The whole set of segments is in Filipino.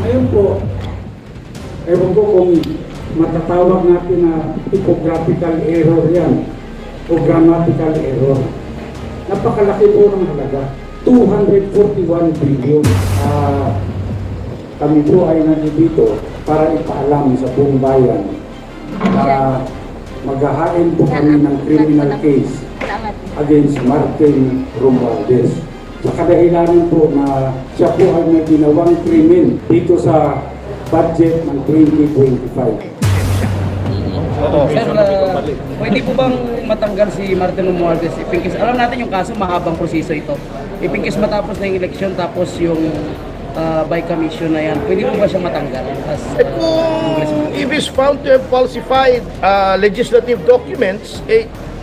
Ngayon po, ewan ko kung matatawag natin na typographical error yan o grammatical error. Napakalaki po ng halaga. 241 billion. Kami po ay nandito para ipaalam sa buong bayan na maghahain po kami ng criminal case against Martin Romualdez. Sa kadahilanan po na siya po ay may ginawang krimen dito sa budget ng 2025. Sir, pwede po bang matanggal si Martin Romualdez? Ipingkis, alam natin yung kaso, mahabang proseso ito. Ipingkis matapos na yung eleksyon, tapos yung by commission na yan. Pwede po ba siyang matanggal? Kung if is found to have falsified legislative documents,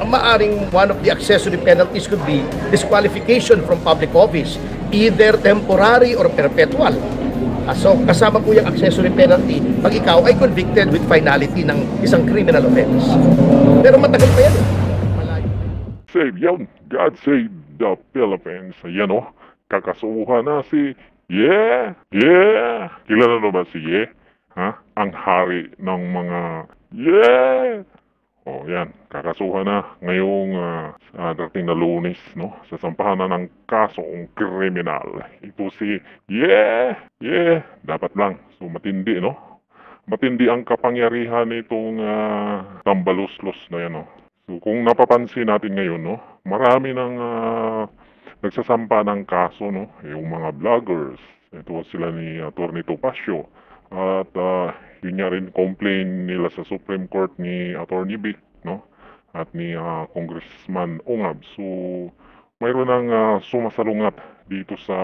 maaring one of the accessory penalties could be disqualification from public office, either temporary or perpetual. So kasama po yung accessory penalty pag ikaw ay convicted with finality ng isang criminal offense. Pero matagal pa yan. Save yun. God save the Philippines. Yan o. Kakasuhan na si Kilala na ba si Ha? Ang hari ng mga O yan. Kakasuhan na ngayong dating na Lunes, no? Sasampahan na ng kasong kriminal. Ito si dapat lang. So matindi, no? Matindi ang kapangyarihan nitong tambaluslos na yan, no? So kung napapansin natin ngayon, no? Marami ng nagsasampa ng kaso, no? Yung mga vloggers. Ito sila ni Atty. Topacio. At yun nga rin complain nila sa Supreme Court ni Atty. Vic, no? At ni Congressman Ungab. So mayroon ng sumasalungat dito sa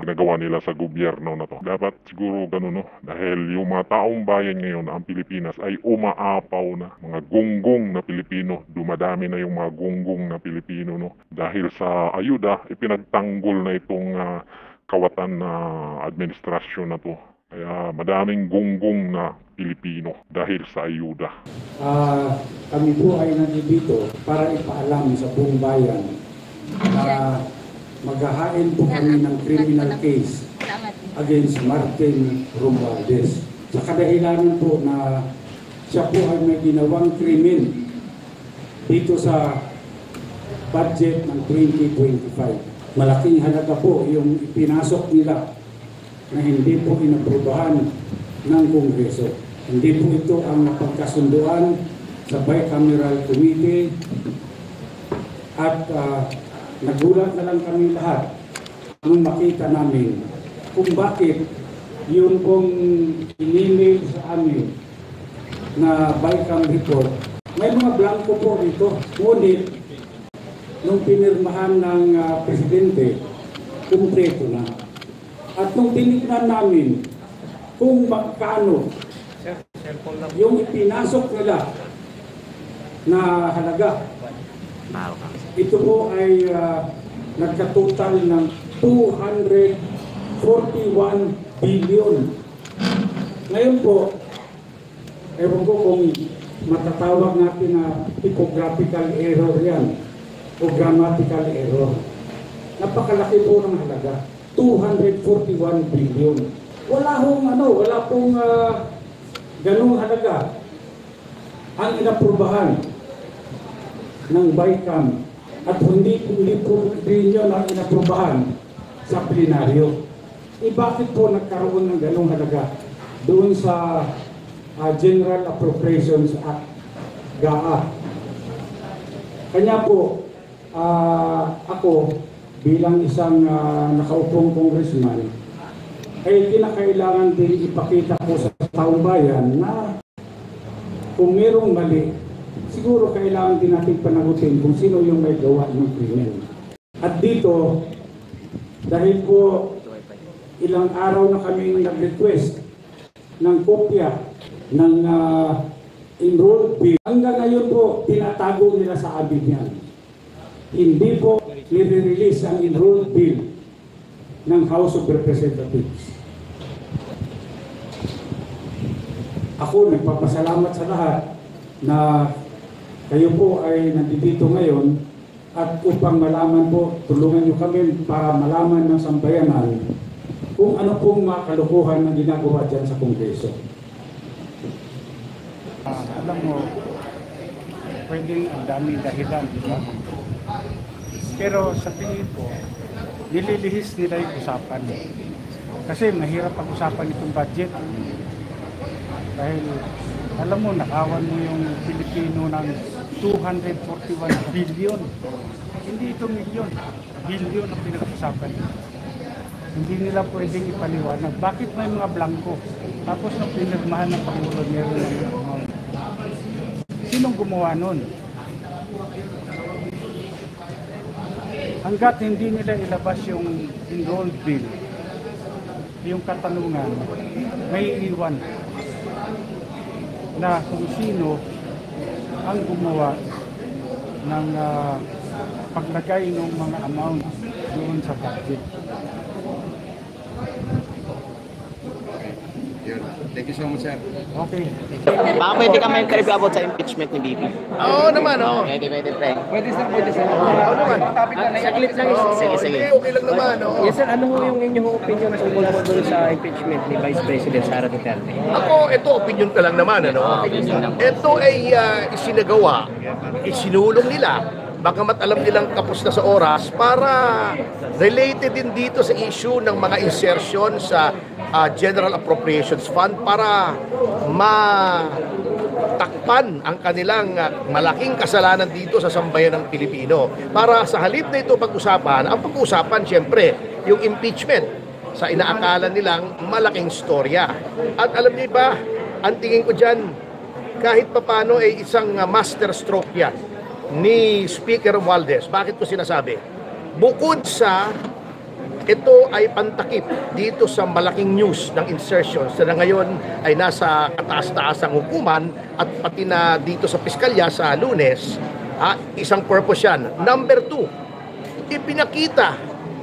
ginagawa nila sa gobyerno na to. Dapat siguro ganun, no? Dahil yung mga taong bayan ngayon, ang Pilipinas ay umaapaw na. Mga gunggong na Pilipino. Dumadami na yung mga gunggong na Pilipino, no? Dahil sa ayuda, ipinagtanggol na itong kawatan na administrasyon na to. Kaya madaming gunggong na Pilipino dahil sa ayuda. Kami po ay nandito para ipaalam sa buong bayan na maghahain po kami ng criminal case against Martin Romualdez. Sa kadahilanan po na siya po ay may ginawang krimen dito sa budget ng 2025. Malaking halaga po yung ipinasok nila na hindi po inaprubahan ng Kongreso. Hindi po ito ang napagkasunduan sa Bicameral Committee at nagulat na lang kami lahat nung makita namin kung bakit yung pong in-email sa amin na Bicam report, may mga blanco po dito. Ngunit nung pinirmahan ng presidente, kumpleto na. At nung tinignan namin kung magkano yung ipinasok nila na halaga, ito po ay nagkatotal ng 241 billion. Ngayon po, ewan ko kung matatawag natin na typographical error yan o grammatical error. Napakalaki po ng halaga. 241 billion. Wala pong ganung halaga ang inaprubahan ng Bicam at hindi po rin yun ang inaprubahan sa plenaryo. Bakit po nagkaroon ng ganung halaga doon sa General Appropriations Act, GAA? Kanya po, ako bilang isang nakaupong congressman, ay kinakailangan din ipakita ko sa taong bayan na kung mayroong mali, siguro kailangan din natin panagutin kung sino yung may gawa ng krimen. At dito, dahil po ilang araw na kami nag-request ng kopya ng enrolled bill, hanggang ngayon po tinatago nila sa amin yan. Hindi po nire-release ang enrolled bill ng House of Representatives. Ako nagpapasalamat sa lahat na kayo po ay nandito ngayon at upang malaman po, tulungan nyo kami para malaman ng sambayanan kung ano pong mga kalukuhan na ginagawa dyan sa Kongreso. Alam mo, pwedeng ang daming dahilan, di ba? Pero sa tingin ko, nililihis nila yung usapan. Kasi mahirap pag-usapan itong budget. Dahil, alam mo, nakawan mo yung Pilipino ng 241 billion. Hindi ito milyon, billion ang pinag-usapan. Hindi nila pwedeng ipaliwanag. Bakit may mga blanco? Tapos nung pinirmahan ng Pangulo, meron ng amount. Sinong gumawa nun? Hanggat hindi nila ilabas yung enrolled bill, yung katanungan, may iwan na kung sino ang gumawa ng paglagay ng mga amount doon sa budget. Thank you so much, sir. Okay. Baka pwede ka ma-interview about sa impeachment ni Bibi. Oo naman, oo. Pwede, pre. Pwede sir, pwede sir. Oo naman. Topic na Saglit lang isa. Sige, sige. Okay lang naman, oo. Yes sir, ano ho yung inyong opinion tungkol po doon sa impeachment ni Vice President Sara Duterte? Ako, ito, opinion ka lang naman, ano? Ito ay isinagawa, isinulong nila, bagamat alam nilang kapos na sa oras, para related din dito sa issue ng mga insertion sa General Appropriations Fund para matakpan ang kanilang malaking kasalanan dito sa sambayan ng Pilipino. Para sa halip na ito pag-usapan, ang pag-usapan siyempre yung impeachment sa inaakala nilang malaking storya. At alam niyo ba, ang tingin ko dyan, kahit papano ay isang master stroke yan ni Speaker Romualdez. Bakit ko sinasabi? Bukod sa ito ay pantakip dito sa malaking news ng insertions na ngayon ay nasa kataas-taasang hukuman at pati na dito sa piskalya sa Lunes, isang purpose yan. Number 2,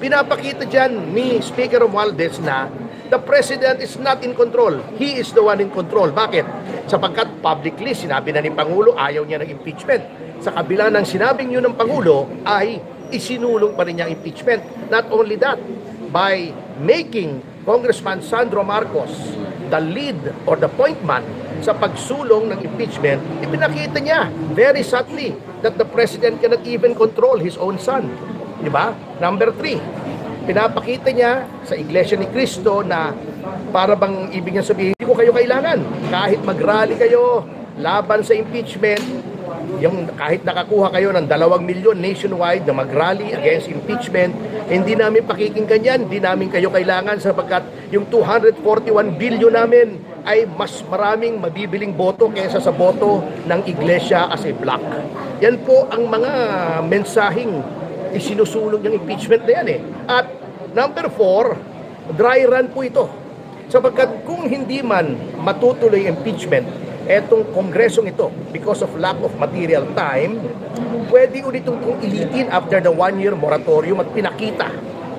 pinapakita dyan ni Speaker Romualdez na the President is not in control. He is the one in control. Bakit? Sapagkat publicly, sinabi na ni Pangulo, ayaw niya ng impeachment. Sa kabila ng sinabing yun ng Pangulo, ay isinulong pa rin niya impeachment. Not only that, by making Congressman Sandro Marcos the lead or the point man sa pagsulong ng impeachment, ipinakita niya very subtly that the President cannot even control his own son. Diba? Number 3, pinapakita niya sa Iglesia ni Cristo na para bang ibig niya sabihin, hindi ko kayo kailangan. Kahit mag-rally kayo laban sa impeachment, yung kahit nakakuha kayo ng 2 milyon nationwide na mag-rally against impeachment, hindi namin pakikinggan yan, hindi namin kayo kailangan sapagkat yung 241 billion namin ay mas maraming mabibiling boto kaysa sa boto ng Iglesia as a block. Yan po ang mga mensaheng isinusulong ng impeachment na yan eh. At number 4, dry run po ito. Sapagkat kung hindi man matutuloy impeachment, etong kongresong ito, because of lack of material time, pwede ulit itong ilitin after the 1-year moratorium at pinakita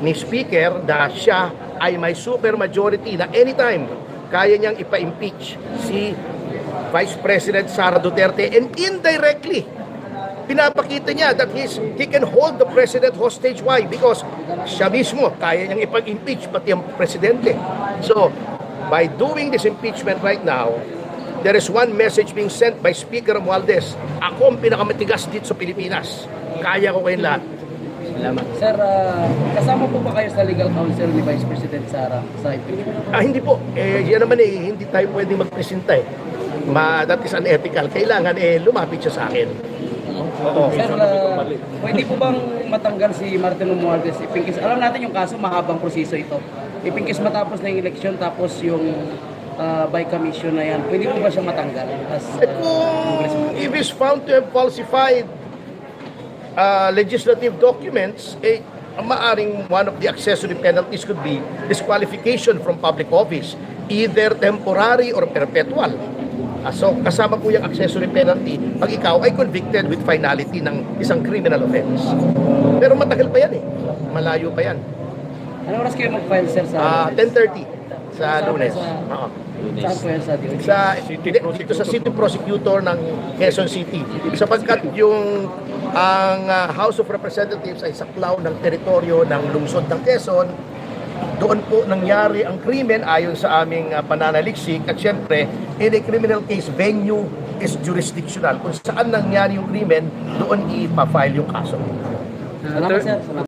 ni Speaker na siya ay may super majority na anytime kaya niyang ipa-impeach si Vice President Sara Duterte, and indirectly pinapakita niya that he can hold the President hostage. Why? Because siya mismo kaya niyang ipag-impeach pati ang Presidente. So, by doing this impeachment right now, there is one message being sent by Speaker Romualdez. Ako ang pinakamatigas dito sa Pilipinas. Kaya ko kayong lahat. Salamat. Sir, kasama po ba kayo sa legal counsel ni Vice President Sara sa impeachment? Hindi po. Yan naman hindi tayo pwedeng magpresenta eh. That is unethical. Kailangan lumapit siya sa akin. Sir, pwede po bang matanggal si Martin Romualdez? Ipingkis, alam natin yung kaso, mahabang proseso ito. Ipingkis matapos na yung eleksyon, tapos yung by commission na yan, pwede po ba siya matanggal? Kung if is found to have falsified legislative documents, maaring one of the accessory penalties could be disqualification from public office, either temporary or perpetual. So kasama po yung accessory penalty pag ikaw ay convicted with finality ng isang criminal offense. Pero matagal pa yan malayo pa yan. Anong oras kayo mag-file, sir, sa 10:30 sa Lunes. Saan po yan sa DOJ? Dito sa City Prosecutor ng Quezon City. Sapagkat ang House of Representatives ay saklaw ng teritoryo ng lungsod ng Quezon, doon po nangyari ang krimen ayon sa aming pananaliksik at syempre, in a criminal case, venue is jurisdictional. Kung saan nangyari yung krimen, doon ipa-file yung kaso. Salamat, sir.